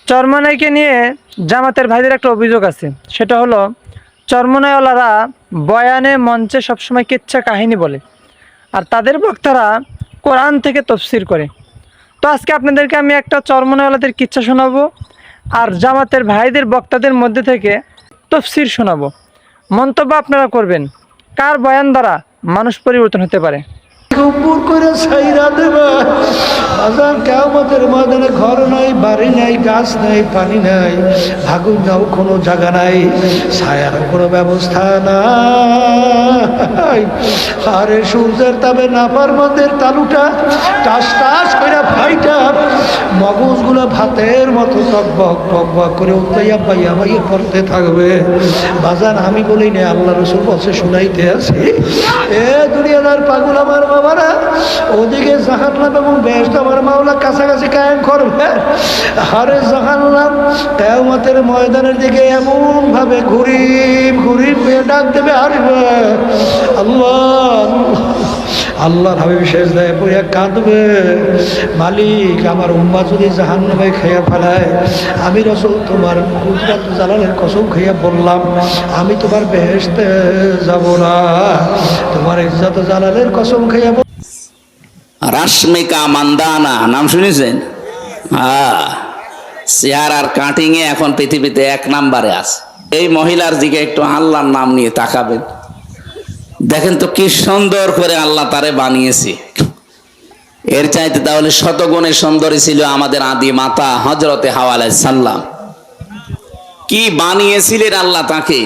চরমনাইকে নিয়ে জামাতের ভাইদের একটা অভিযোগ আছে, সেটা হলো চরমনাইওয়ালারা বয়ানে মঞ্চে সবসময় কিচ্ছা কাহিনী বলে, আর তাদের বক্তারা কোরআন থেকে তফসির করে। তো আজকে আপনাদেরকে আমি একটা চরমনাইওয়ালাদের কিচ্ছা শোনাবো, আর জামাতের ভাইদের বক্তাদের মধ্যে থেকে তফসির শোনাবো। মন্তব্য আপনারা করবেন, কার বয়ান দ্বারা মানুষ পরিবর্তন হতে পারে। উপর করে ছাইরা দেবে আজান কিয়ামতের ময়দানে ঘর নাই, বাড়ি নাই, গাছ নাই, পানি নাই, আগুন নাও কোনো জায়গা নাই, ছায়ার কোনো ব্যবস্থা নাই। আরে সূর্যের তাপে নাপারমাদের তালুটা টাস টাস করে ফাইটা মগজগুলো ভাতের মতো টকবক টকবক করে উত্তাইয়া পাইয়া পাইয়া পড়তে থাকবে। বাজান আমি বলি না, আল্লাহ রসুল বলছে শুনাইতে আছি। এ দুনিয়াদার পাগল আমার বাবারা, ওদিকে জাহান্নাম এবং বেহেশত আমার মাওলা কাছাকাছি কায়েম করবে। আরে জাহান্নাম কিয়ামতের ময়দানের দিকে এমন ভাবে ঘুরিব ঘুরিব ডাক দেবে, আসবে আল্লাহ আল্লাহর হাবিব সেজদায় পড়ে কাঁদবে, মালিক আমার উম্মা যদি জাহান্নামে খেয়ে ফেলায়, আমি রাসূল তোমার কুদরত জালালের কসম খেয়ে বললাম আমি তোমার বেহেশতে যাব না, তোমার ইজ্জত জালালের কসম খেয়ে। রাশমিকা মান্দানা নাম শুনেছেন? চেহারার কাটিং এ এখন পৃথিবীতে 1 নম্বরে আছে। এই মহিলার দিকে একটু আল্লাহর নাম নিয়ে তাকাবেন, দেখেন তো কি সুন্দর করে আল্লাহ তারে বানিয়েছে। এর চাইতে তাহলে শতগুণে সুন্দরী ছিল আমাদের আদি মাতা হযরতে হাওয়া আলাইহিস সালাম। কি বানিয়েছিলেন আল্লাহ তাকে!